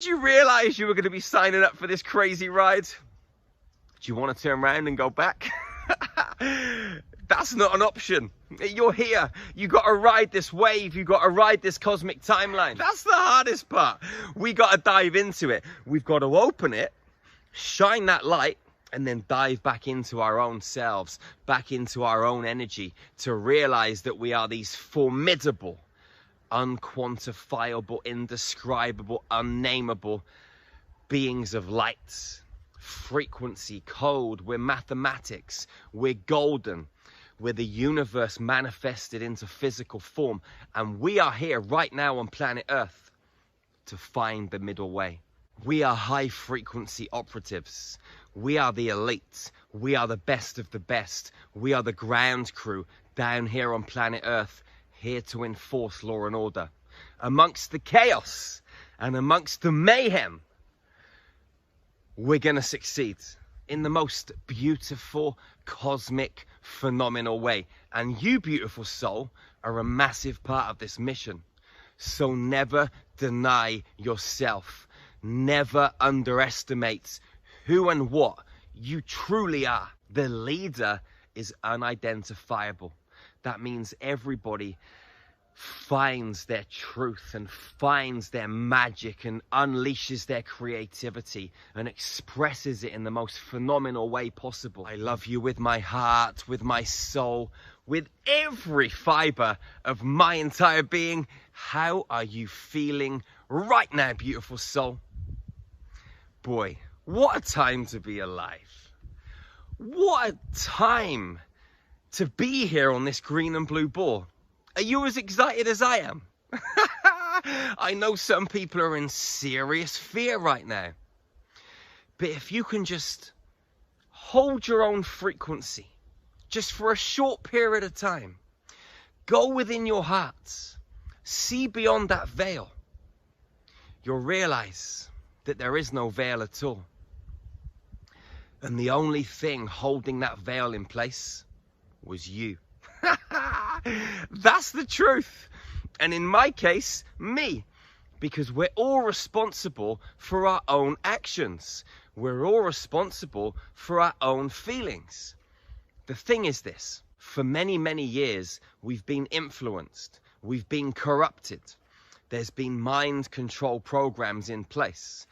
Did you realize you were going to be signing up for this crazy ride? Do you want to turn around and go back? That's not an option. You're here. You got to ride this wave. You got to ride this cosmic timeline. That's the hardest part. We got to dive into it. We've got to open it, shine that light, and then dive back into our own selves, back into our own energy, to realize that we are these formidable, unquantifiable, indescribable, unnameable beings of light, frequency, code. We're mathematics. We're golden. We're the universe manifested into physical form. And we are here right now on planet Earth to find the middle way. We are high frequency operatives. We are the elite. We are the best of the best. We are the ground crew down here on planet Earth, here to enforce law and order. Amongst the chaos and amongst the mayhem, we're going to succeed in the most beautiful, cosmic, phenomenal way. And you, beautiful soul, are a massive part of this mission. So never deny yourself. Never underestimate who and what you truly are. The leader is unidentifiable. That means everybody finds their truth and finds their magic and unleashes their creativity and expresses it in the most phenomenal way possible. I love you with my heart, with my soul, with every fiber of my entire being. How are you feeling right now, beautiful soul? Boy, what a time to be alive. What a time to be here on this green and blue ball. Are you as excited as I am? I know some people are in serious fear right now. But if you can just hold your own frequency, just for a short period of time, go within your hearts, see beyond that veil, you'll realize that there is no veil at all. And the only thing holding that veil in place was you. That's the truth. And in my case, me. Because we're all responsible for our own actions. We're all responsible for our own feelings. The thing is this. For many, many years, we've been influenced. We've been corrupted. There's been mind control programs in place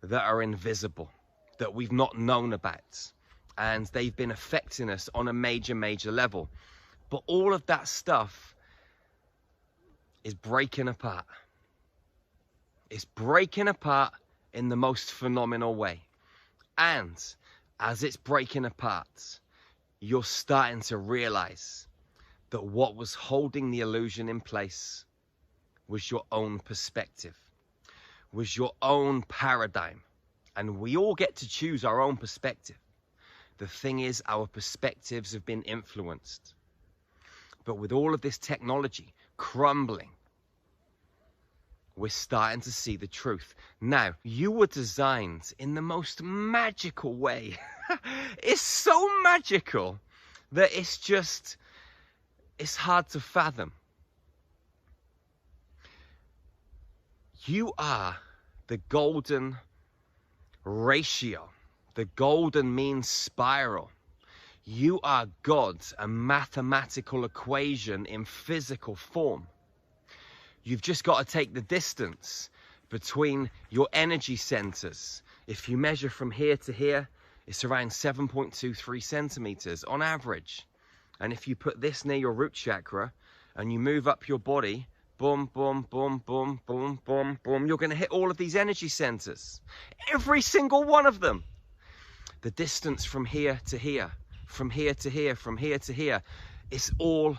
that are invisible, that we've not known about. And they've been affecting us on a major, major level. But all of that stuff is breaking apart. It's breaking apart in the most phenomenal way. And as it's breaking apart, you're starting to realize that what was holding the illusion in place was your own perspective, was your own paradigm. And we all get to choose our own perspective. The thing is, our perspectives have been influenced. But with all of this technology crumbling, we're starting to see the truth. Now, you were designed in the most magical way. It's so magical that it's hard to fathom. You are the golden ratio, the golden mean spiral. You are God, a mathematical equation in physical form. You've just got to take the distance between your energy centers. If you measure from here to here, it's around 7.23 centimeters on average. And if you put this near your root chakra and you move up your body, boom, boom, boom, boom, boom, boom, boom, you're going to hit all of these energy centers. Every single one of them. The distance from here to here, from here to here, from here to here, it's all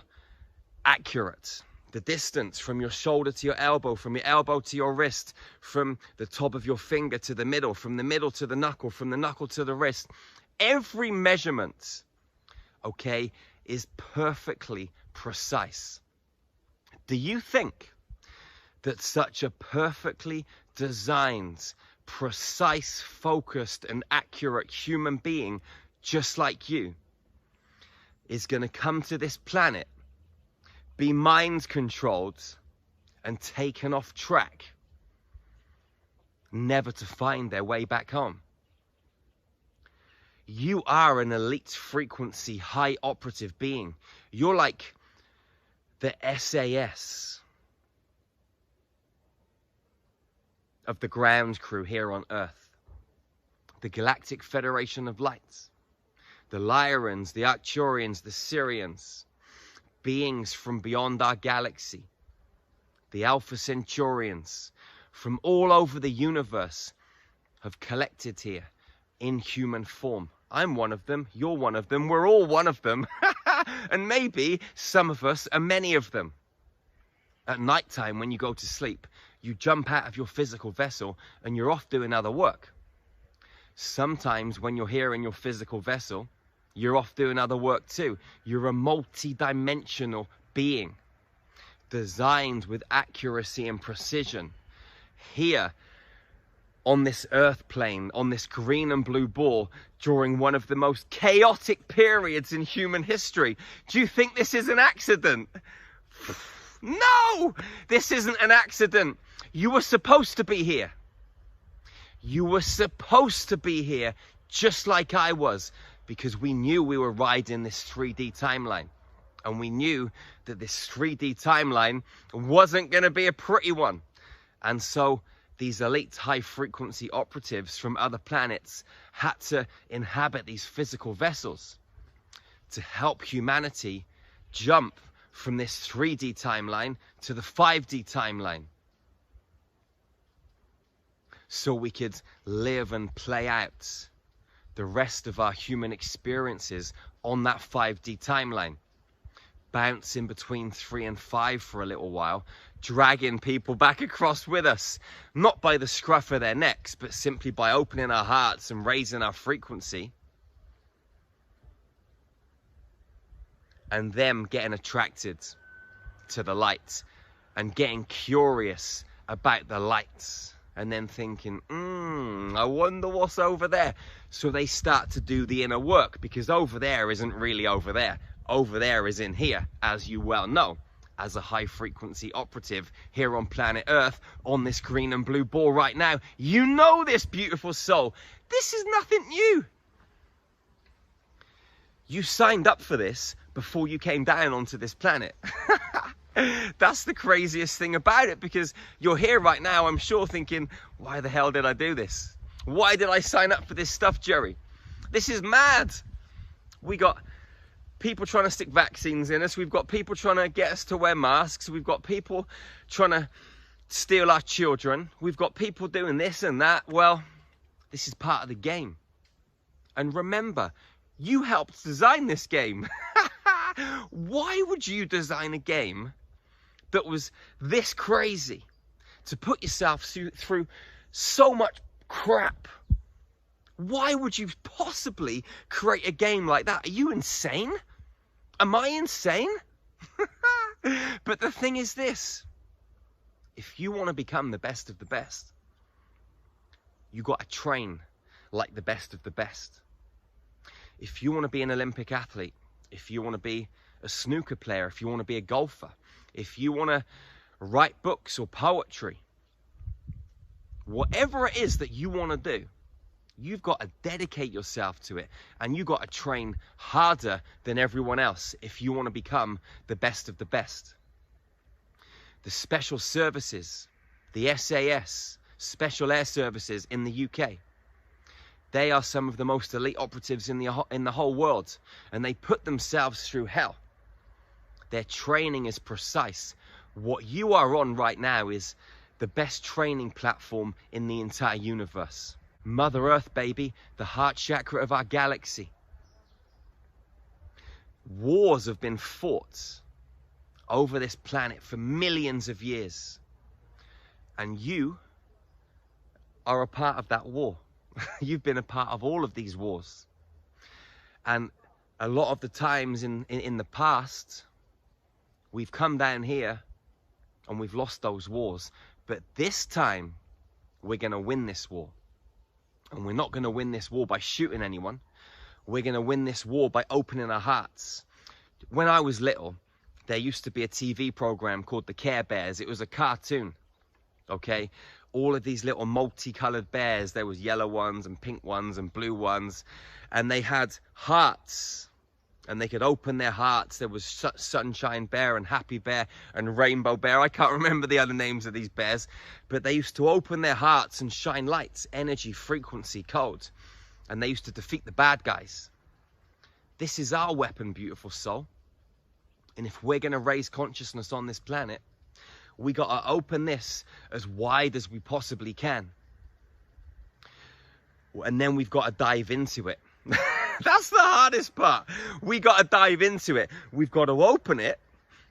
accurate. The distance from your shoulder to your elbow, from your elbow to your wrist, from the top of your finger to the middle, from the middle to the knuckle, from the knuckle to the wrist. Every measurement, okay, is perfectly precise. Do you think that such a perfectly designed, precise, focused, and accurate human being just like you is going to come to this planet, be mind controlled and taken off track never to find their way back home. You are an elite frequency, high operative being. You're like the SAS of the ground crew here on Earth. The Galactic Federation of Lights. The Lyrians, the Arcturians, the Syrians. Beings from beyond our galaxy. The Alpha Centaurians from all over the universe have collected here in human form. I'm one of them, you're one of them, we're all one of them. And maybe some of us are many of them. At night time, when you go to sleep, you jump out of your physical vessel and you're off doing other work. Sometimes when you're here in your physical vessel, you're off doing other work too. You're a multi-dimensional being, designed with accuracy and precision. Here, on this earth plane, on this green and blue ball, during one of the most chaotic periods in human history. Do you think this is an accident? No! This isn't an accident. You were supposed to be here. You were supposed to be here, just like I was, because we knew we were riding this 3D timeline. And we knew that this 3D timeline wasn't going to be a pretty one. And so these elite high-frequency operatives from other planets had to inhabit these physical vessels to help humanity jump from this 3D timeline to the 5D timeline, so we could live and play out the rest of our human experiences on that 5D timeline, bouncing between 3 and 5 for a little while, dragging people back across with us, not by the scruff of their necks, but simply by opening our hearts and raising our frequency, and them getting attracted to the light and getting curious about the lights, and then thinking, I wonder what's over there. So they start to do the inner work, because over there isn't really over there. Over there is in here, as you well know, as a high-frequency operative here on planet Earth, on this green and blue ball right now. You know this, beautiful soul. This is nothing new. You signed up for this before you came down onto this planet. That's the craziest thing about it, because you're here right now, I'm sure, thinking, why the hell did I do this? Why did I sign up for this stuff, Jerry? This is mad. We got people trying to stick vaccines in us. We've got people trying to get us to wear masks. We've got people trying to steal our children. We've got people doing this and that. Well, this is part of the game. And remember, you helped design this game. Why would you design a game that was this crazy, to put yourself through so much crap? Why would you possibly create a game like that? Are you insane? Am I insane? But the thing is this: if you want to become the best of the best, you got to train like the best of the best. If you want to be an Olympic athlete, if you want to be a snooker player, if you want to be a golfer, if you want to write books or poetry, whatever it is that you want to do, you've got to dedicate yourself to it, and you've got to train harder than everyone else if you want to become the best of the best. The special services, the SAS, Special Air Services in the UK, they are some of the most elite operatives in the whole world, and they put themselves through hell. Their training is precise. What you are on right now is the best training platform in the entire universe. Mother Earth, baby, the heart chakra of our galaxy. Wars have been fought over this planet for millions of years, and you are a part of that war. You've been a part of all of these wars. And a lot of the times in the past, we've come down here and we've lost those wars. But this time, we're going to win this war. And we're not going to win this war by shooting anyone. We're going to win this war by opening our hearts. When I was little, there used to be a TV program called The Care Bears. It was a cartoon, okay? all of these little multicolored bears. There was yellow ones and pink ones and blue ones, and they had hearts, and they could open their hearts. There was Sunshine Bear and Happy Bear and Rainbow Bear. I can't remember the other names of these bears, but they used to open their hearts and shine lights, energy, frequency, code, and they used to defeat the bad guys. This is our weapon, beautiful soul. And if we're going to raise consciousness on this planet, we got to open this as wide as we possibly can. And then we've got to dive into it. That's the hardest part. We got to dive into it. We've got to open it,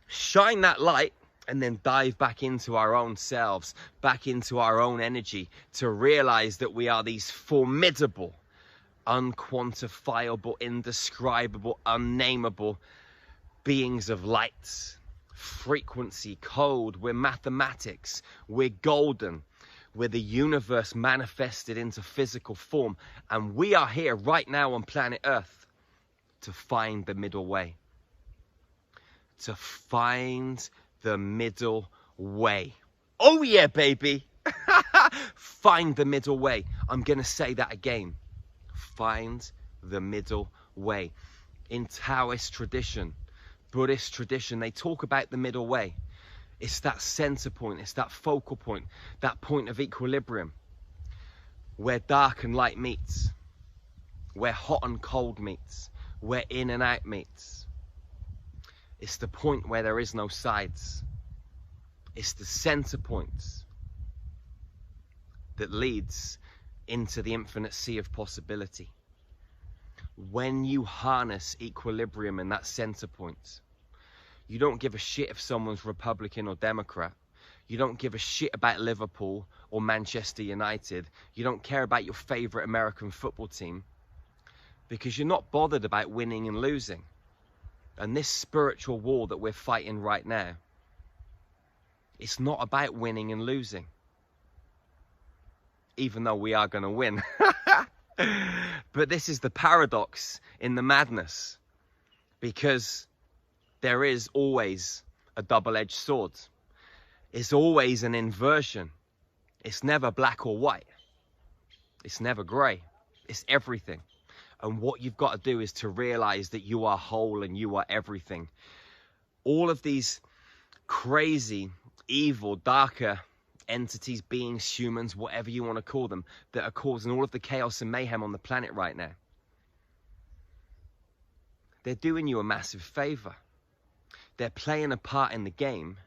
shine that light, and then dive back into our own selves, back into our own energy, to realize that we are these formidable, unquantifiable, indescribable, unnameable beings of light, frequency, code. We're mathematics. We're golden. We're the universe manifested into physical form. And we are here right now on planet Earth to find the middle way. To find the middle way. Oh yeah, baby. Find the middle way. I'm going to say that again. Find the middle way. In Taoist tradition, Buddhist tradition, they talk about the middle way. It's that center point, it's that focal point, that point of equilibrium, where dark and light meets, where hot and cold meets, where in and out meets. It's the point where there is no sides. It's the center point that leads into the infinite sea of possibility. When you harness equilibrium in that center point, you don't give a shit if someone's Republican or Democrat. You don't give a shit about Liverpool or Manchester United. You don't care about your favorite American football team, because you're not bothered about winning and losing. And this spiritual war that we're fighting right now, it's not about winning and losing, even though we are going to win. But this is the paradox in the madness, because there is always a double-edged sword. It's always an inversion. It's never black or white. It's never grey. It's everything. And what you've got to do is to realize that you are whole and you are everything. All of these crazy, evil, darker entities, beings, humans, whatever you want to call them, that are causing all of the chaos and mayhem on the planet right now, they're doing you a massive favor. They're playing a part in the game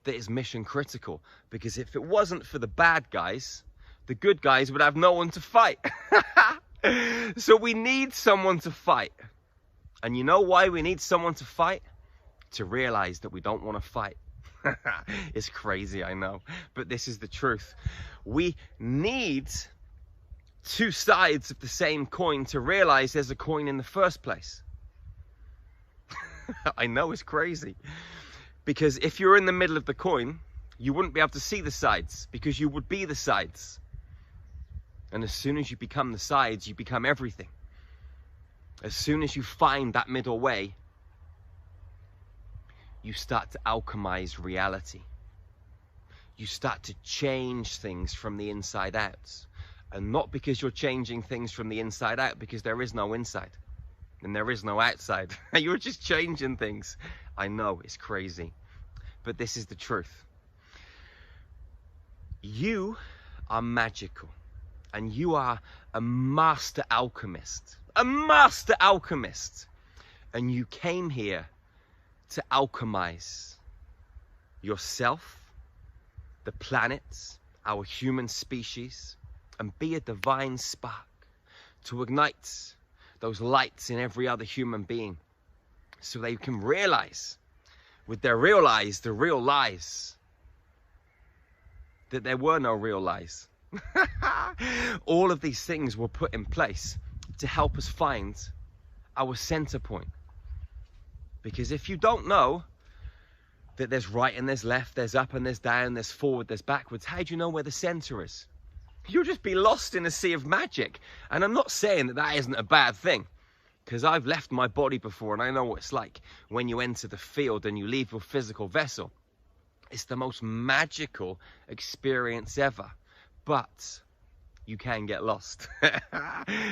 that is mission critical. Because if it wasn't for the bad guys, the good guys would have no one to fight. So we need someone to fight. And you know why we need someone to fight? To realize that we don't want to fight. It's crazy, I know. But this is the truth. We need two sides of the same coin to realize there's a coin in the first place. I know, it's crazy. Because if you're in the middle of the coin, you wouldn't be able to see the sides, because you would be the sides. And as soon as you become the sides, you become everything. As soon as you find that middle way, you start to alchemize reality. You start to change things from the inside out. And not because you're changing things from the inside out, because there is no inside. And there is no outside. You're just changing things. I know, it's crazy. But this is the truth. You are magical. And you are a master alchemist. A master alchemist. And you came here to alchemize yourself, the planet, our human species, and be a divine spark to ignite those lights in every other human being, so they can realize with their real eyes, the real lies, that there were no real lies. All of these things were put in place to help us find our center point. Because if you don't know that there's right and there's left, there's up and there's down, there's forward, there's backwards, how do you know where the center is? You'll just be lost in a sea of magic. And I'm not saying that that isn't a bad thing, because I've left my body before and I know what it's like when you enter the field and you leave your physical vessel. It's the most magical experience ever. But you can get lost.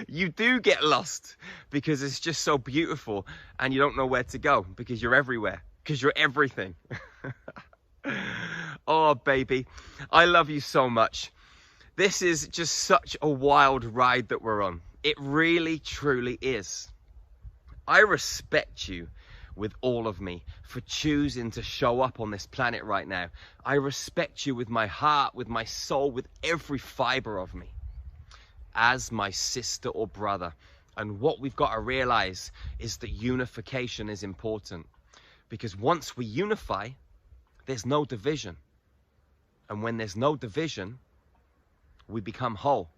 You do get lost because it's just so beautiful and you don't know where to go because you're everywhere, because you're everything. Oh, baby, I love you so much. This is just such a wild ride that we're on. It really, truly is. I respect you with all of me for choosing to show up on this planet right now. I respect you with my heart, with my soul, with every fiber of me, as my sister or brother. And what we've got to realize is that unification is important, because once we unify, there's no division. And when there's no division, we become whole.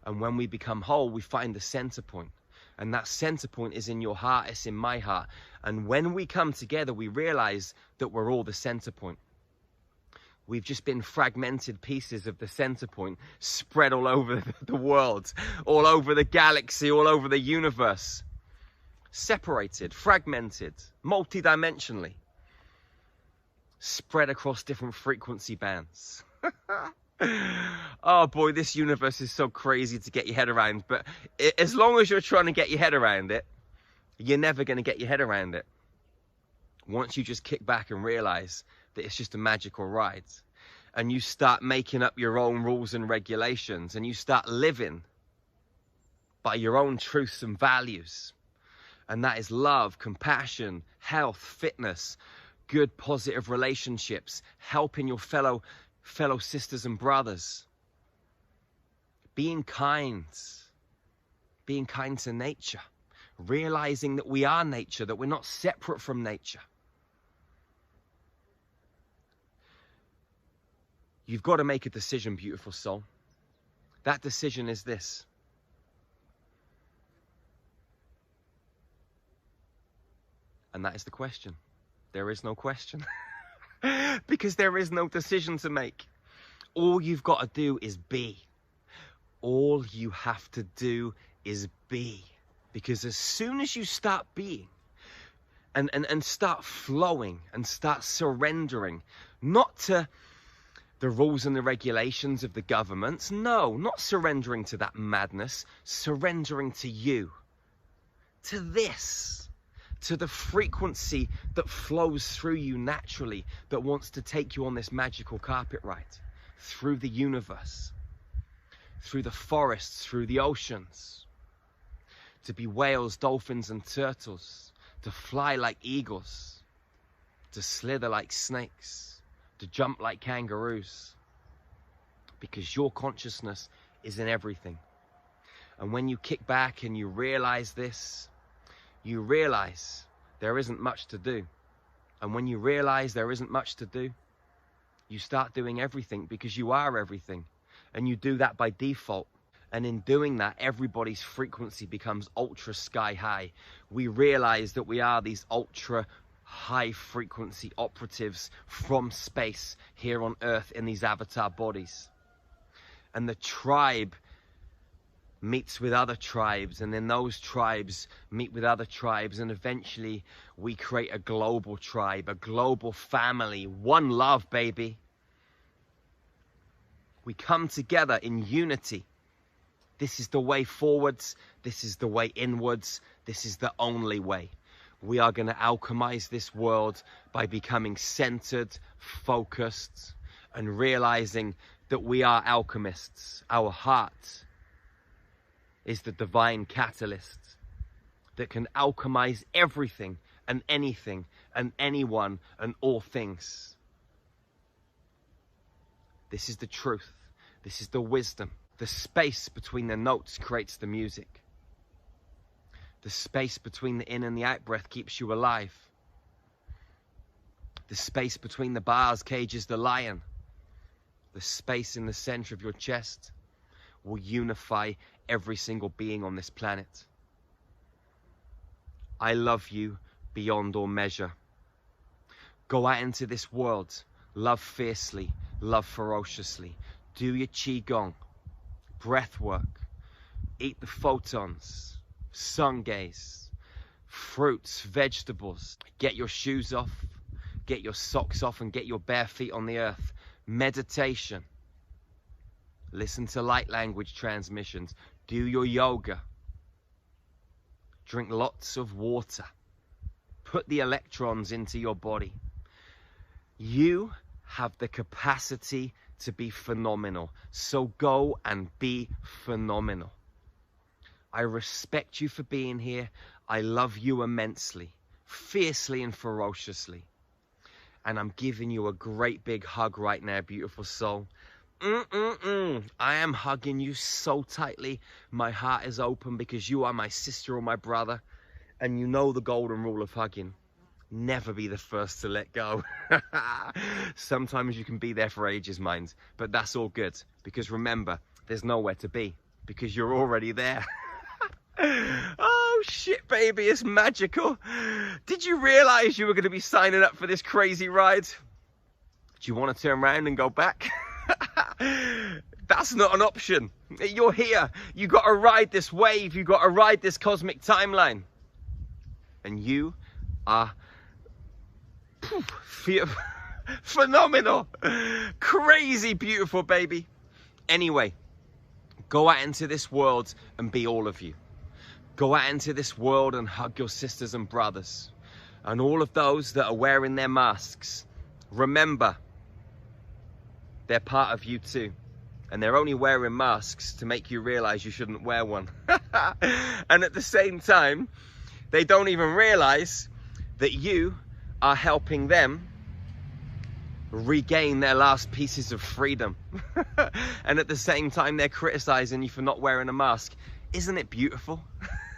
And when we become whole, we find the center point. And that center point is in your heart, it's in my heart. And when we come together, we realize that we're all the center point. We've just been fragmented pieces of the center point, spread all over the world, all over the galaxy, all over the universe. Separated, fragmented, multidimensionally. Spread across different frequency bands. Oh boy, this universe is so crazy to get your head around. But as long as you're trying to get your head around it, you're never going to get your head around it. Once you just kick back and realize that it's just a magical ride, and you start making up your own rules and regulations, and you start living by your own truths and values, and that is love, compassion, health, fitness, good positive relationships, helping your fellow sisters and brothers, being kind to nature, realizing that we are nature, that we're not separate from nature. You've got to make a decision, beautiful soul. That decision is this: and that is the question. There is no question. Because there is no decision to make. All you've got to do is be. All you have to do is be. Because as soon as you start being and start flowing and start surrendering, not to the rules and the regulations of the governments, no, not surrendering to that madness, surrendering to you, to this, to the frequency that flows through you naturally, that wants to take you on this magical carpet ride through the universe, through the forests, through the oceans, to be whales, dolphins, and turtles, to fly like eagles, to slither like snakes, to jump like kangaroos, because your consciousness is in everything. And when you kick back and you realize this, you realize there isn't much to do. And when you realize there isn't much to do, you start doing everything, because you are everything. And you do that by default. And in doing that, everybody's frequency becomes ultra sky high. We realize that we are these ultra high frequency operatives from space here on Earth in these avatar bodies. And the tribe meets with other tribes, and then those tribes meet with other tribes, and eventually we create a global tribe, a global family, one love, baby. We come together in unity. This is the way forwards. This is the way inwards. This is the only way. We are going to alchemize this world by becoming centered, focused, and realizing that we are alchemists. Our heart is the divine catalyst that can alchemize everything and anything and anyone and all things. This is the truth. This is the wisdom. The space between the notes creates the music. The space between the in and the out breath keeps you alive. The space between the bars cages the lion. The space in the center of your chest will unify every single being on this planet. I love you beyond all measure. Go out into this world. Love fiercely. Love ferociously. Do your qigong. Breath work. Eat the photons. Sun gaze. Fruits, vegetables. Get your shoes off. Get your socks off and get your bare feet on the earth. Meditation. Listen to light language transmissions. Do your yoga. Drink lots of water. Put the electrons into your body. You have the capacity to be phenomenal. So go and be phenomenal. I respect you for being here. I love you immensely, fiercely and ferociously. And I'm giving you a great big hug right now, beautiful soul. I am hugging you so tightly. My heart is open because you are my sister or my brother. And you know the golden rule of hugging. Never be the first to let go. Sometimes you can be there for ages, mind. But that's all good. Because remember, there's nowhere to be. Because you're already there. Oh shit, baby, it's magical. Did you realize you were going to be signing up for this crazy ride? Do you want to turn around and go back? That's not an option. You're here. You got to ride this wave. You got to ride this cosmic timeline. And you are phenomenal. Crazy beautiful, baby. Anyway, go out into this world and be all of you. Go out into this world and hug your sisters and brothers. And all of those that are wearing their masks, remember, they're part of you too. And they're only wearing masks to make you realize you shouldn't wear one. And at the same time, they don't even realize that you are helping them regain their last pieces of freedom. And at the same time, they're criticizing you for not wearing a mask. Isn't it beautiful?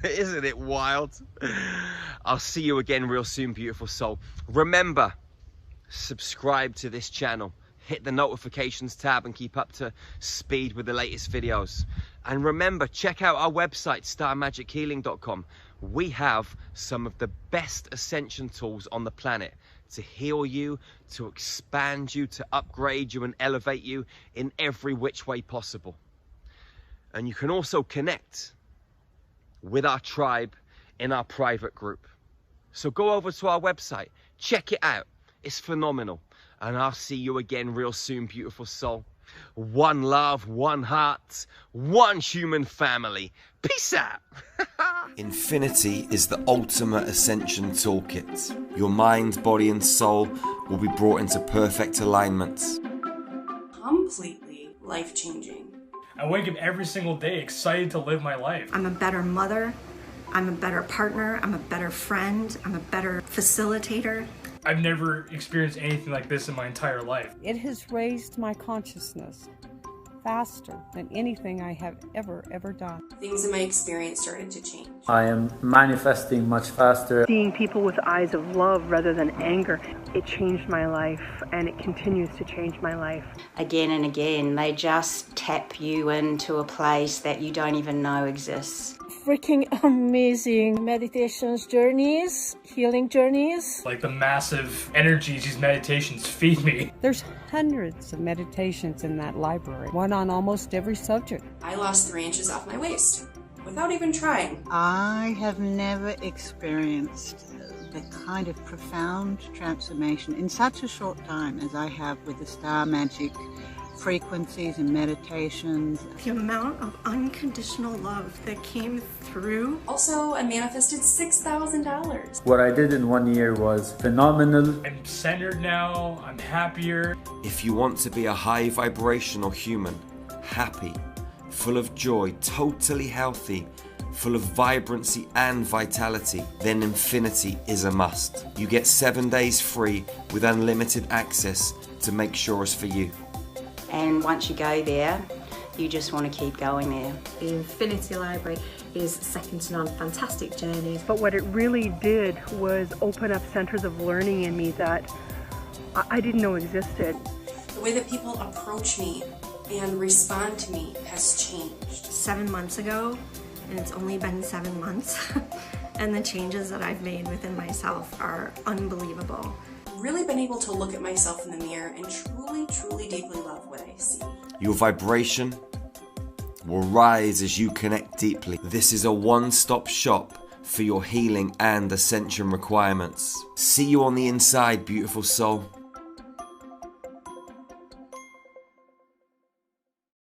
Isn't it wild? I'll see you again real soon, beautiful soul. Remember, subscribe to this channel. Hit the notifications tab and keep up to speed with the latest videos. And remember, check out our website, starmagichealing.com. We have some of the best ascension tools on the planet to heal you, to expand you, to upgrade you and elevate you in every which way possible. And you can also connect with our tribe in our private group. So go over to our website, check it out. It's phenomenal. And I'll see you again real soon, beautiful soul. One love, one heart, one human family. Peace out. Infinity is the ultimate ascension toolkit. Your mind, body, and soul will be brought into perfect alignment. Completely life-changing. I wake up every single day excited to live my life. I'm a better mother. I'm a better partner. I'm a better friend. I'm a better facilitator. I've never experienced anything like this in my entire life. It has raised my consciousness faster than anything I have ever done. Things in my experience started to change. I am manifesting much faster. Seeing people with eyes of love rather than anger, it changed my life, and it continues to change my life. Again and again, they just tap you into a place that you don't even know exists. Freaking amazing meditations journeys, healing journeys. Like the massive energies these meditations feed me. There's hundreds of meditations in that library, one on almost every subject. I lost 3 inches off my waist without even trying. I have never experienced the kind of profound transformation in such a short time as I have with the star magic frequencies and meditations. The amount of unconditional love that came through. Also, I manifested $6,000. What I did in 1 year was phenomenal. I'm centered now, I'm happier. If you want to be a high vibrational human, happy, full of joy, totally healthy, full of vibrancy and vitality, then Infinity is a must. You get 7 days free with unlimited access to make sure it's for you. And once you go there, you just want to keep going there. The Infinity Library is second to none, fantastic journeys. But what it really did was open up centers of learning in me that I didn't know existed. The way that people approach me and respond to me has changed. 7 months ago, and it's only been 7 months, and the changes that I've made within myself are unbelievable. Really been able to look at myself in the mirror and truly deeply love what I see. Your vibration will rise as you connect deeply. This is a one-stop shop for your healing and ascension requirements. See you on the inside, beautiful soul.